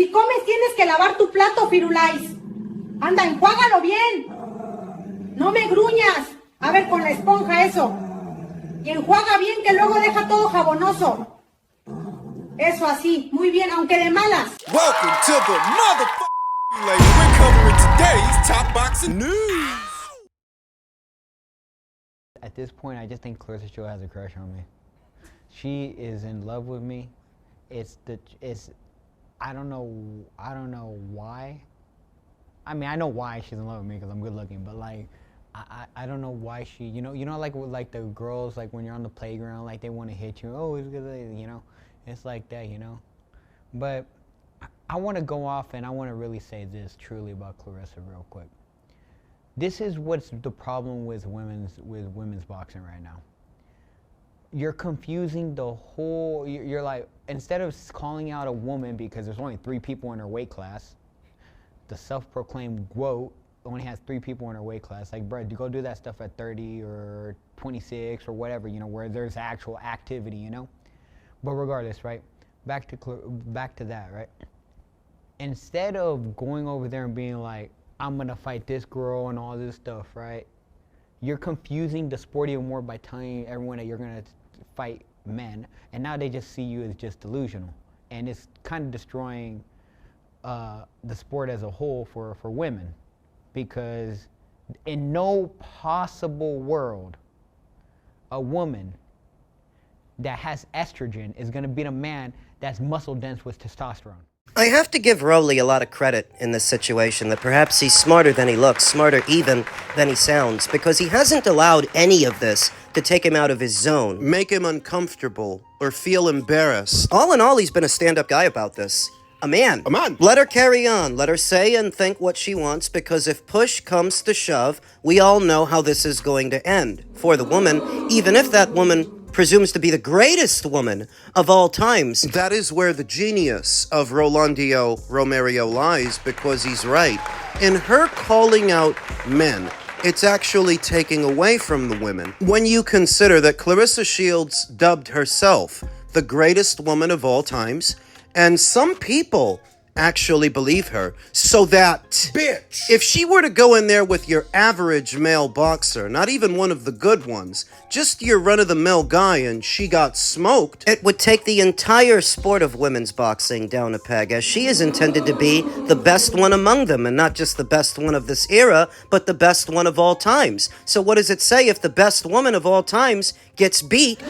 Si comes tienes que lavar tu plato, Firulais. Anda, enjuágalo bien. No me gruñas. A ver, con la esponja eso. Y enjuaga bien que luego deja todo jabonoso. Eso así, muy bien, aunque de malas. Welcome to the motherfucking lady. We're covering today's top boxing news. At this point, I just think Clarissa Shields has a crush on me. She is in love with me. I don't know why. I mean, I know why she's in love with me because I'm good looking, but like, I don't know why she, you know, like the girls, like when you're on the playground, like they want to hit you. Oh, it's good, you know, it's like that, you know. But I want to go off and I want to really say this truly about Clarissa real quick. This is what's the problem with women's boxing right now. You're confusing the whole. You're like, instead of calling out a woman because there's only 3 people in her weight class, the self-proclaimed GOAT only has 3 people in her weight class. Like, bro, go do that stuff at 30 or 26 or whatever, you know, where there's actual activity, you know. But regardless, right? Back to that, right? Instead of going over there and being like, I'm gonna fight this girl and all this stuff, right? You're confusing the sport even more by telling everyone that you're gonna fight men, and now they just see you as just delusional, and it's kind of destroying the sport as a whole for women, because in no possible world a woman that has estrogen is gonna beat a man that's muscle dense with testosterone. I have to give Rowley a lot of credit in this situation, that perhaps he's smarter than he looks, smarter even than he sounds, because he hasn't allowed any of this to take him out of his zone, make him uncomfortable, or feel embarrassed. All in all, he's been a stand-up guy about this. A man. Let her carry on. Let her say and think what she wants, because if push comes to shove, we all know how this is going to end. For the woman, even if that woman presumes to be the greatest woman of all times. That is where the genius of Romero lies, because he's right. In her calling out men, it's actually taking away from the women. When you consider that Clarissa Shields dubbed herself the greatest woman of all times, and some people actually believe her, so that Bitch! if she were to go in there with your average male boxer, not even one of the good ones, just your run-of-the-mill guy, and she got smoked, it would take the entire sport of women's boxing down a peg, as she is intended to be the best one among them, and not just the best one of this era, but the best one of all times. So what does it say if the best woman of all times gets beat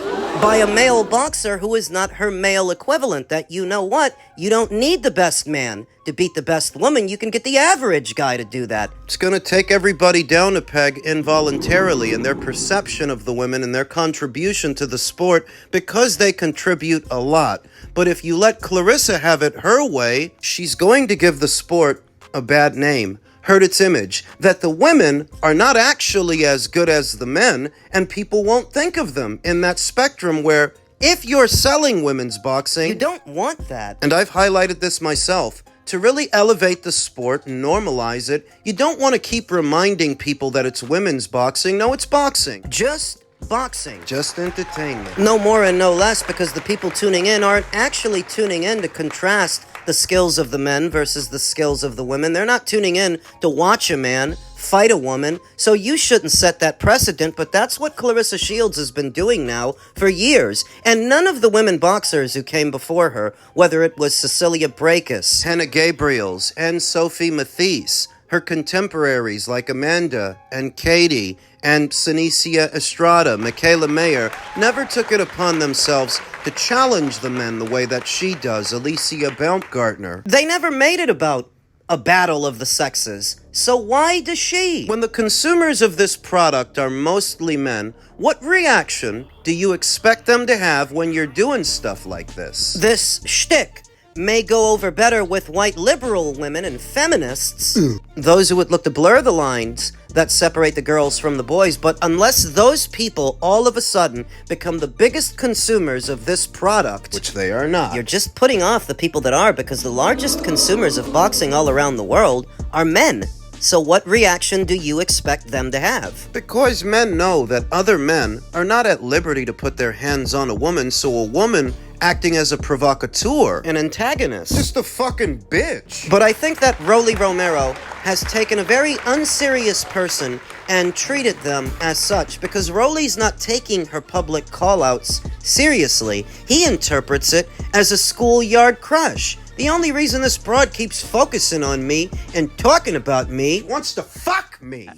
by a male boxer who is not her male equivalent? That, you know what, you don't need the best man to beat the best woman. You can get the average guy to do that. it's going to take everybody down a peg involuntarily in their perception of the women and their contribution to the sport, because they contribute a lot. But if you let Clarissa have it her way, she's going to give the sport a bad name, hurt its image, that the women are not actually as good as the men, and people won't think of them in that spectrum where, if you're selling women's boxing, You don't want that. and I've highlighted this myself, to really elevate the sport and normalize it, you don't want to keep reminding people that it's women's boxing. No, it's boxing. Just boxing. Just entertainment. No more and no less, because the people tuning in aren't actually tuning in to contrast the skills of the men versus the skills of the women. They're not tuning in to watch a man fight a woman, so you shouldn't set that precedent, but that's what Clarissa Shields has been doing now for years. And none of the women boxers who came before her, whether it was Cecilia Brækhus, Hannah Gabriels, and Sophie Mathies, her contemporaries like Amanda and Katie and Sinicia Estrada, Michaela Mayer, never took it upon themselves to challenge the men the way that she does, Alicia Baumgartner. they never made it about a battle of the sexes. So why does she? When the consumers of this product are mostly men, what reaction do you expect them to have when you're doing stuff like this? This shtick may go over better with white liberal women and feminists, those who would look to blur the lines that separate the girls from the boys, but unless those people all of a sudden become the biggest consumers of this product, Which they are not. you're just putting off the people that are, because the largest consumers of boxing all around the world are men. So what reaction do you expect them to have? Because men know that other men are not at liberty to put their hands on a woman, so a woman acting as a provocateur. An antagonist. Just a fucking bitch. But I think that Rolly Romero has taken a very unserious person and treated them as such, because Rolly's not taking her public callouts seriously. He interprets it as a schoolyard crush. The only reason this broad keeps focusing on me and talking about me, Wants to fuck me.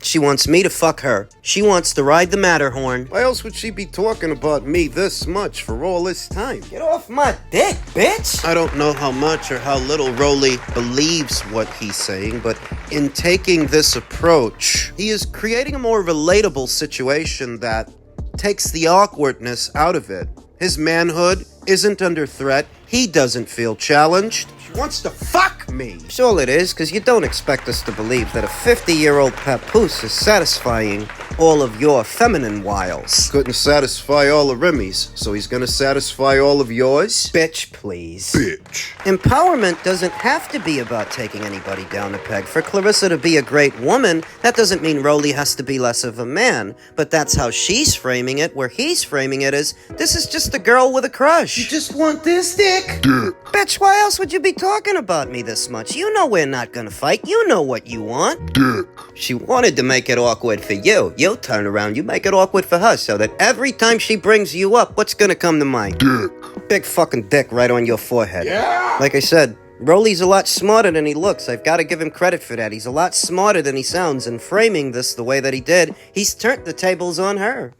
she wants me to fuck her. She wants to ride the Matterhorn. Why else would she be talking about me this much for all this time? Get off my dick, bitch! I don't know how much or how little Rolly believes what he's saying, but in taking this approach, he is creating a more relatable situation that takes the awkwardness out of it. His manhood isn't under threat. He doesn't feel challenged. She wants to fuck me. Sure it is, because you don't expect us to believe that a 50-year-old papoose is satisfying all of your feminine wiles. Couldn't satisfy all of Remy's, so he's gonna satisfy all of yours? Bitch, please. Bitch. Empowerment doesn't have to be about taking anybody down a peg. For Clarissa to be a great woman, that doesn't mean Rolly has to be less of a man. But that's how she's framing it, where he's framing it as, this is just a girl with a crush. You just want this dick? Bitch, why else would you be talking about me this much? You know we're not gonna fight. You know what you want. Dick. She wanted to make it awkward for you. You turn around, you make it awkward for her, so that every time she brings you up, what's gonna come to mind? Dick. Big fucking dick right on your forehead. Yeah. Like I said, Rolly's a lot smarter than he looks. I've got to give him credit for that. He's a lot smarter than he sounds, and framing this the way that he did, he's turned the tables on her.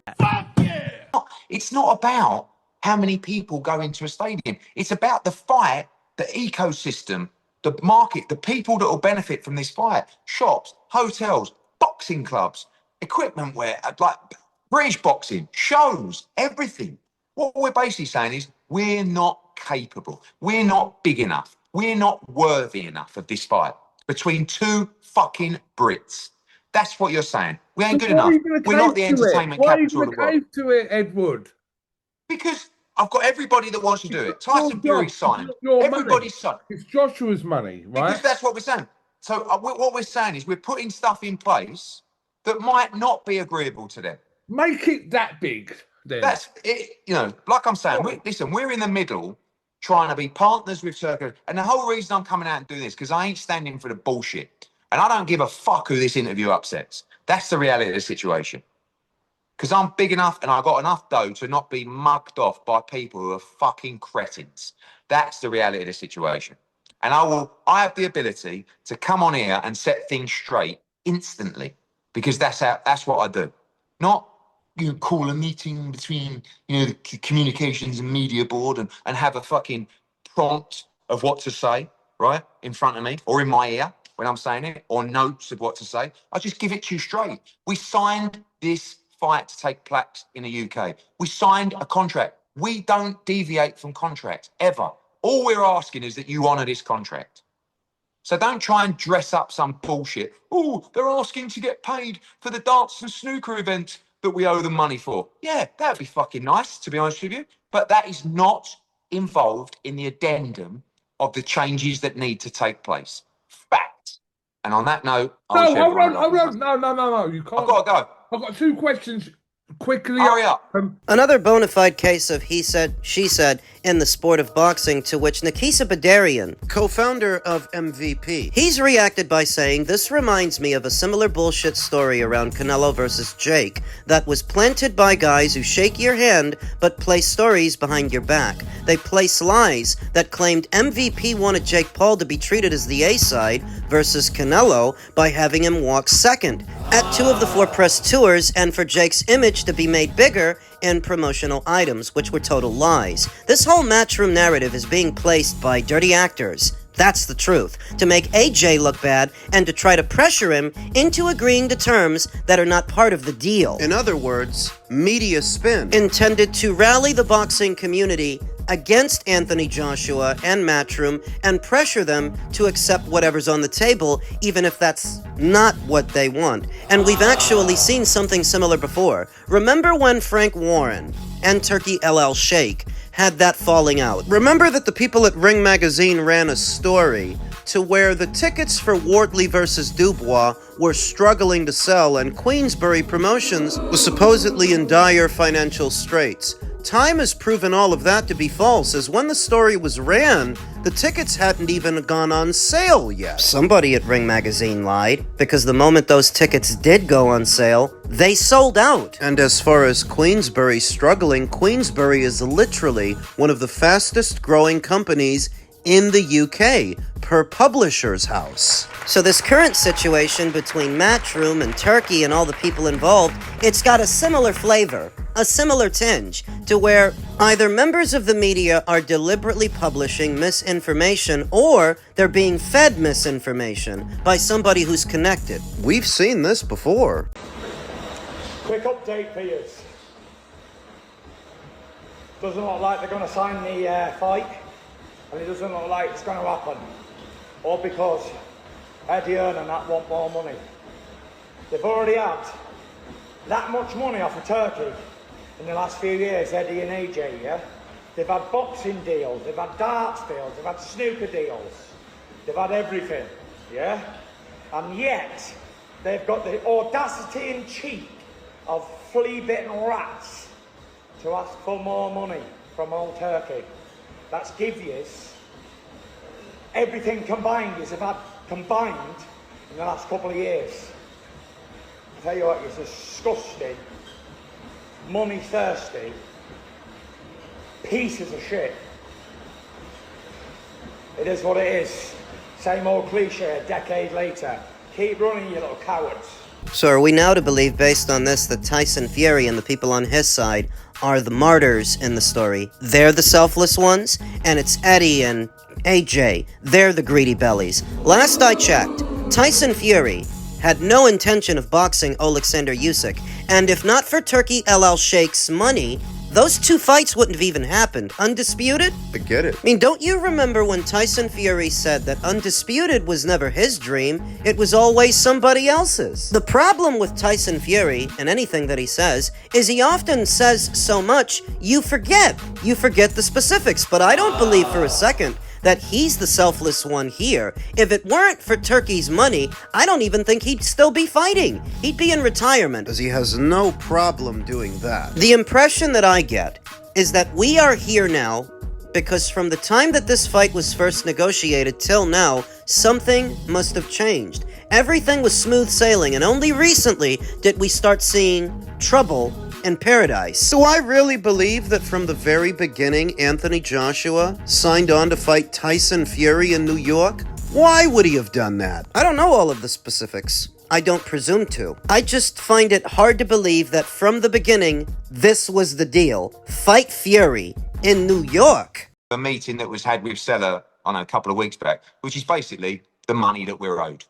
It's not about how many people go into a stadium. It's about the fight, the ecosystem, the market, the people that will benefit from this fight. Shops, hotels, boxing clubs, equipment wear, like British boxing, shows, everything. What we're basically saying is we're not capable. We're not big enough. We're not worthy enough of this fight between two fucking Brits. That's what you're saying. We ain't good enough. We're not the entertainment capital of the world. Why are you going to cave to it, Edward? Because I've got everybody that wants to do it. Tyson Fury signed. Your Everybody's signed. It's Joshua's money, right? Because that's what we're saying. So what we're saying is we're putting stuff in place that might not be agreeable to them. Make it that big, then. That's it. You know, like I'm saying, we're in the middle trying to be partners with Turkey. And the whole reason I'm coming out and doing this, because I ain't standing for the bullshit. And I don't give a fuck who this interview upsets. That's the reality of the situation. Because I'm big enough and I've got enough dough to not be mugged off by people who are fucking cretins. That's the reality of the situation. And I have the ability to come on here and set things straight instantly, because that's what I do. Not, you know, call a meeting between, you know, the communications and media board and have a fucking prompt of what to say, right, in front of me or in my ear when I'm saying it, or notes of what to say. I just give it to you straight. We signed this fight to take place in the UK. We signed a contract. We don't deviate from contracts, ever. All we're asking is that you honour this contract. So don't try and dress up some bullshit. Oh, they're asking to get paid for the darts and snooker event that we owe them money for. Yeah, that'd be fucking nice, to be honest with you. But that is not involved in the addendum of the changes that need to take place. Fact. And on that note, hold on. No. You can't. I've got to go. I've got two questions. Quickly. Hurry up. Another bona fide case of he said, she said in the sport of boxing, to which Nikisa Badarian, Co-founder of MVP. he's reacted by saying, this reminds me of a similar bullshit story around Canelo versus Jake that was planted by guys who shake your hand but place stories behind your back. They place lies that claimed MVP wanted Jake Paul to be treated as the A-side versus Canelo by having him walk second at 2 of the 4 press tours, and for Jake's image to be made bigger in promotional items, which were total lies. This whole matchroom narrative is being placed by dirty actors. That's the truth. To make AJ look bad and to try to pressure him into agreeing to terms that are not part of the deal. In other words, media spin. Intended to rally the boxing community against Anthony Joshua and Matchroom and pressure them to accept whatever's on the table, even if that's not what they want. And we've actually seen something similar before. Remember when Frank Warren and Turkey LL Sheikh had that falling out? Remember that the people at Ring Magazine ran a story to where the tickets for Wortley versus Dubois were struggling to sell, and Queensbury Promotions was supposedly in dire financial straits. Time has proven all of that to be false, as when the story was ran, the tickets hadn't even gone on sale yet. Somebody at Ring Magazine lied, because the moment those tickets did go on sale, they sold out. And as far as Queensbury's struggling, Queensbury is literally one of the fastest growing companies in the UK, per Publisher's House. So this current situation between Matchroom and Turkey and all the people involved, it's got a similar flavor, a similar tinge, to where either members of the media are deliberately publishing misinformation or they're being fed misinformation by somebody who's connected. We've seen this before. Quick update for you. Doesn't look like they're going to sign the fight, and it doesn't look like it's going to happen. All because Hearn and that want more money. They've already had that much money off of Turkey in the last few years, Eddie and AJ, yeah? They've had boxing deals, they've had darts deals, they've had snooker deals, they've had everything, yeah? And yet, they've got the audacity and cheek of flea-bitten rats to ask for more money from old Turkey. That's give yous. Everything combined is about combined in the last couple of years. I tell you what, it's disgusting, money thirsty, pieces of shit. It is what it is. Same old cliche a decade later. Keep running, you little cowards. So are we now to believe, based on this, that Tyson Fury and the people on his side are the martyrs in the story? They're the selfless ones, and it's Eddie and AJ. They're the greedy bellies. Last I checked, Tyson Fury had no intention of boxing Oleksandr Usyk, and if not for Turkey El Al Sheikh's money, those two fights wouldn't have even happened. Undisputed? I get it. I mean, don't you remember when Tyson Fury said that Undisputed was never his dream, it was always somebody else's? The problem with Tyson Fury, and anything that he says, is he often says so much, you forget. You forget the specifics, but I don't believe for a second that he's the selfless one here. If it weren't for Turkey's money, I don't even think he'd still be fighting. He'd be in retirement. Because he has no problem doing that. The impression that I get is that we are here now because from the time that this fight was first negotiated till now, something must have changed. Everything was smooth sailing, and only recently did we start seeing trouble in paradise. Do I really believe that from the very beginning, Anthony Joshua signed on to fight Tyson Fury in New York? Why would he have done that? I don't know all of the specifics. I don't presume to. I just find it hard to believe that from the beginning, this was the deal. Fight Fury in New York. A meeting that was had with SELA on a couple of weeks back, which is basically the money that we're owed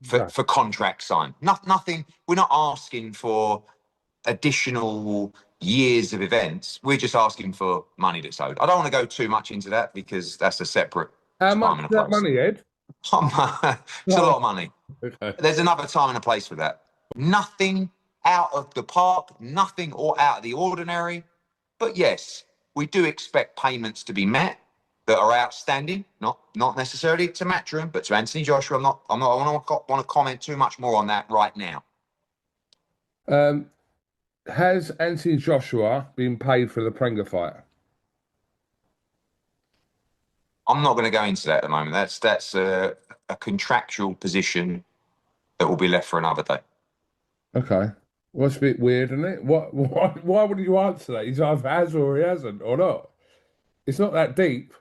for contracts signed. Nothing, we're not asking for additional years of events. We're just asking for money that's owed. I don't want to go too much into that because that's a separate How time much and a is that place. money, Ed? It's a lot of money. Okay. There's another time and a place for that. Nothing out of the park, nothing or out of the ordinary. But yes, we do expect payments to be met that are outstanding, not necessarily to Matchroom, but to Anthony Joshua. I don't want to comment too much more on that right now. Has Anthony Joshua been paid for the Prenga fight? I'm not going to go into that at the moment. That's a contractual position that will be left for another day. Okay. Well, that's a bit weird, isn't it? Why wouldn't you answer that? He's either has or he hasn't, or not. It's not that deep.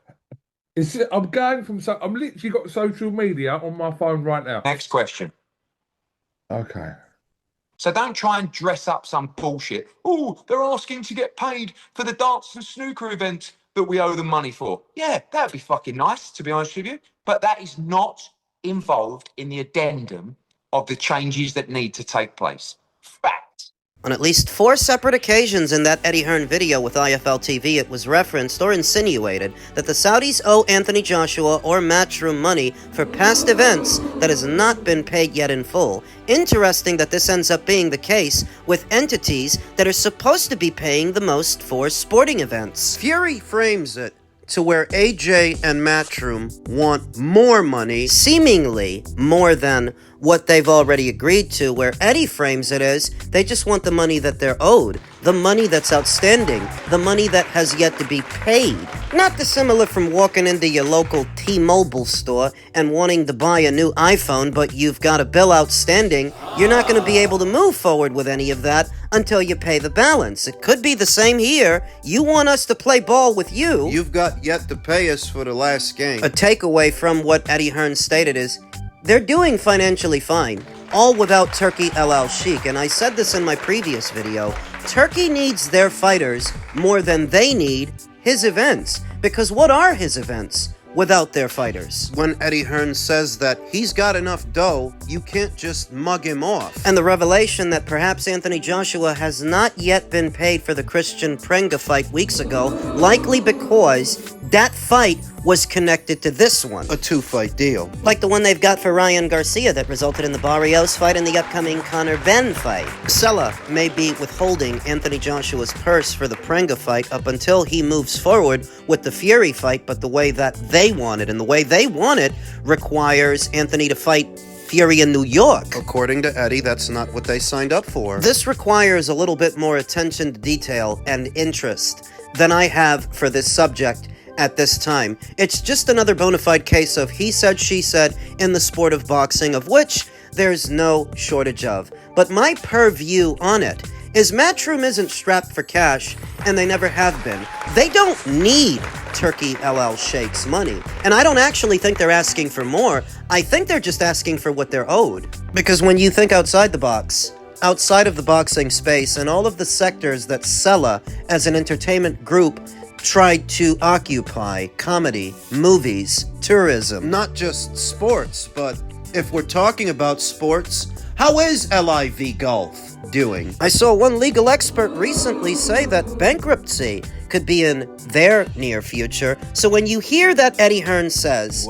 I'm literally got social media on my phone right now. Next question. Okay. So don't try and dress up some bullshit. Oh, they're asking to get paid for the darts and snooker event that we owe them money for. Yeah, that would be fucking nice, to be honest with you. But that is not involved in the addendum of the changes that need to take place. Fact. On at least 4 separate occasions in that Eddie Hearn video with IFL TV, it was referenced or insinuated that the Saudis owe Anthony Joshua or Matchroom money for past events that has not been paid yet in full. Interesting that this ends up being the case with entities that are supposed to be paying the most for sporting events. Fury frames it to where AJ and Matchroom want more money, Seemingly more than what they've already agreed to, where Eddie frames it as they just want the money that they're owed, the money that's outstanding, the money that has yet to be paid. Not dissimilar from walking into your local T-Mobile store and wanting to buy a new iPhone, but you've got a bill outstanding. You're not going to be able to move forward with any of that until you pay the balance. It could be the same here. You want us to play ball with you. You've got yet to pay us for the last game. A takeaway from what Eddie Hearn stated is, they're doing financially fine, all without Turkey El Al-Sheikh, and I said this in my previous video. Turkey needs their fighters more than they need his events, because what are his events without their fighters? When Eddie Hearn says that he's got enough dough, you can't just mug him off. And the revelation that perhaps Anthony Joshua has not yet been paid for the Christian Prenga fight weeks ago, likely because that fight was connected to this one. A 2-fight deal. Like the one they've got for Ryan Garcia that resulted in the Barrios fight and the upcoming Conor Benn fight. SELA may be withholding Anthony Joshua's purse for the Prenga fight up until he moves forward with the Fury fight, but the way that they want it, and the way they want it requires Anthony to fight Fury in New York. According to Eddie, that's not what they signed up for. This requires a little bit more attention to detail and interest than I have for this subject at this time. It's just another bona fide case of he said, she said in the sport of boxing, of which there's no shortage of. But my purview on it is Matchroom isn't strapped for cash, and they never have been. They don't need Turkey El Al-Sheikh's money. And I don't actually think they're asking for more. I think they're just asking for what they're owed. Because when you think outside the box, outside of the boxing space, and all of the sectors that SELA as an entertainment group tried to occupy, comedy, movies, tourism. Not just sports, but if we're talking about sports, how is LIV Golf doing? I saw one legal expert recently say that bankruptcy could be in their near future. So when you hear that Eddie Hearn says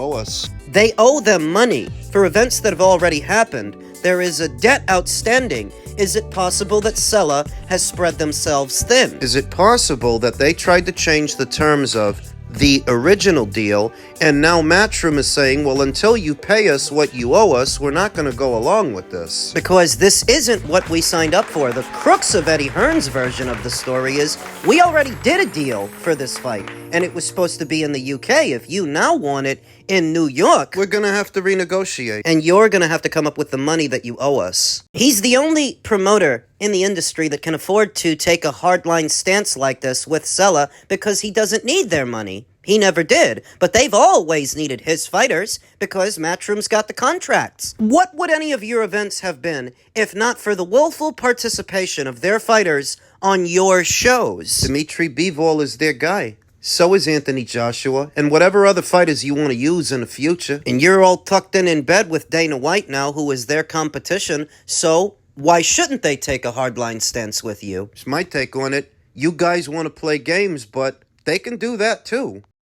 they owe them money for events that have already happened, there is a debt outstanding. Is it possible that SELA has spread themselves thin? Is it possible that they tried to change the terms of the original deal, and now Matchroom is saying, well, until you pay us what you owe us, we're not going to go along with this? Because this isn't what we signed up for. The crux of Eddie Hearn's version of the story is, we already did a deal for this fight, and it was supposed to be in the UK. If you now want it in New York, we're going to have to renegotiate. And you're going to have to come up with the money that you owe us. He's the only promoter in the industry that can afford to take a hardline stance like this with SELA because he doesn't need their money. He never did, but they've always needed his fighters because Matchroom's got the contracts. What would any of your events have been if not for the willful participation of their fighters on your shows? Dmitry Bivol is their guy. So is Anthony Joshua, and whatever other fighters you want to use in the future. And you're all tucked in bed with Dana White now, who is their competition, so why shouldn't they take a hardline stance with you? It's my take on it. You guys want to play games, but they can do that too.